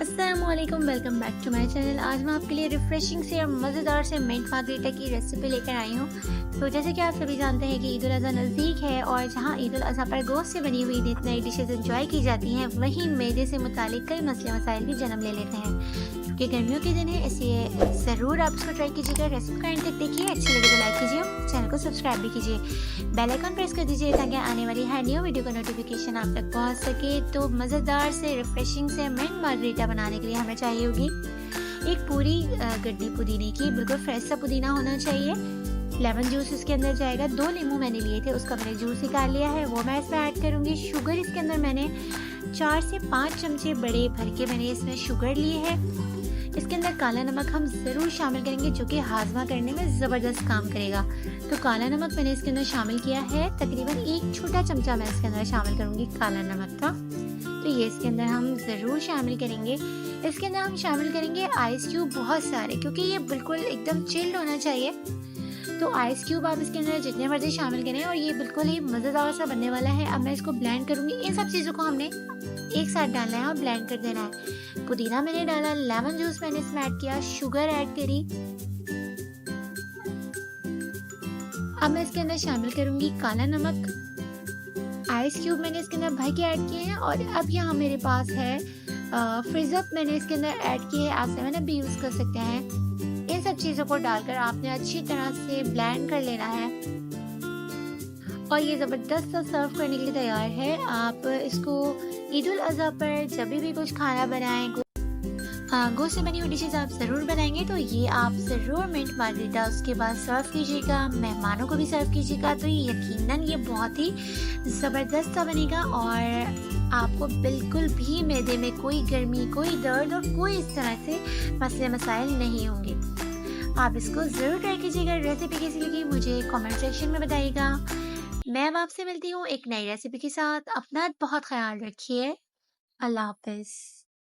अस्सलामुअलैकुम, welcome back to my channel. आज मैं आपके लिए रिफ्रेशिंग से और मज़ेदार से मिंट मार्गरीटा की रेसिपी लेकर आई हूँ। तो जैसे कि आप सभी जानते हैं कि ईद उल अज़हा नज़दीक है और जहाँ ईद उल अज़हा पर गोश्त से बनी हुई नई डिशेज एंजॉय की जाती हैं, वहीं मैदे से मुतालिक कई मसले मसाइल भी जन्म ले लेते हैं। क्योंकि गर्मियों के दिन है, इसलिए ज़रूर आप इसको ट्राई कीजिएगा। रेसिपी का एंड तक देखिए, अच्छी लगे तो लाइक कीजिए, चैनल को सब्सक्राइब भी कीजिए, बेल आइकन प्रेस कर दीजिए ताकि आने वाली हर न्यू वीडियो का नोटिफिकेशन आप तक पहुंच सके। तो मज़ेदार से रिफ्रेशिंग से मिंट मार्गरीटा बनाने के लिए हमें चाहिए होगी एक पूरी गड्डी पुदीने की, बिल्कुल फ्रेश सा पुदीना होना चाहिए। लेमन जूस इसके अंदर जाएगा। 2 नींबू मैंने लिए थे, उसका मैंने जूस निकाल लिया है, वो मैं इसमें ऐड करूँगी। शुगर इसके अंदर मैंने 4 से 5 चमचे बड़े भर के मैंने इसमें शुगर लिए है। इसके अंदर काला नमक हम ज़रूर शामिल करेंगे, जो कि हाजमा करने में ज़बरदस्त काम करेगा। तो काला नमक मैंने इसके अंदर शामिल किया है, तकरीबन 1 छोटा चमचा मैं इसके अंदर शामिल करूँगी काला नमक का। तो ये इसके अंदर हम ज़रूर शामिल करेंगे। इसके अंदर हम शामिल करेंगे आइस क्यूब बहुत सारे, क्योंकि ये बिल्कुल एकदम चिल्ड होना चाहिए। तो आइस क्यूब आप इसके अंदर जितने मर्जी शामिल करें और ये बिल्कुल ही मज़ेदार सा बनने वाला है। अब मैं इसको ब्लेंड करूँगी। इन सब चीज़ों को हमने एक साथ डालना है और ब्लेंड कर देना है। पुदीना मैंने डाला, लेमन जूस मैंने इसमें ऐड किया, शुगर ऐड करी। अब मैं इसके अंदर शामिल करूँगी काला नमक, आइस क्यूब मैंने इसके अंदर भर के ऐड किए हैं। और अब यहाँ मेरे पास है फ्रीज़ अप मैंने इसके अंदर ऐड किए है, आप 7 अप भी यूज़ कर सकते हैं। इन सब चीज़ों को डालकर आपने अच्छी तरह से ब्लेंड कर लेना है और ये ज़बरदस्त सा सर्व करने के लिए तैयार है। आप इसको ईद उल अज़हा पर जब भी कुछ खाना बनाएं, गोश्त से बनी हुई डिशेज आप ज़रूर बनाएंगे, तो ये आप ज़रूर मिंट मार्गरीटा उसके बाद सर्व कीजिएगा, मेहमानों को भी सर्व कीजिएगा। तो ये यकीनन ये बहुत ही ज़बरदस्त सा बनेगा और आपको बिल्कुल भी मैदे में कोई गर्मी, कोई दर्द और कोई इस तरह से मसले मसाइल नहीं होंगे। आप इसको ज़रूर ट्राई कीजिएगा। रेसिपी कैसी लगी मुझे कमेंट सेक्शन में बताइएगा। मैं अब आपसे मिलती हूँ एक नई रेसिपी के साथ। अपना बहुत ख्याल रखिए। अल्लाह हाफ़िज़।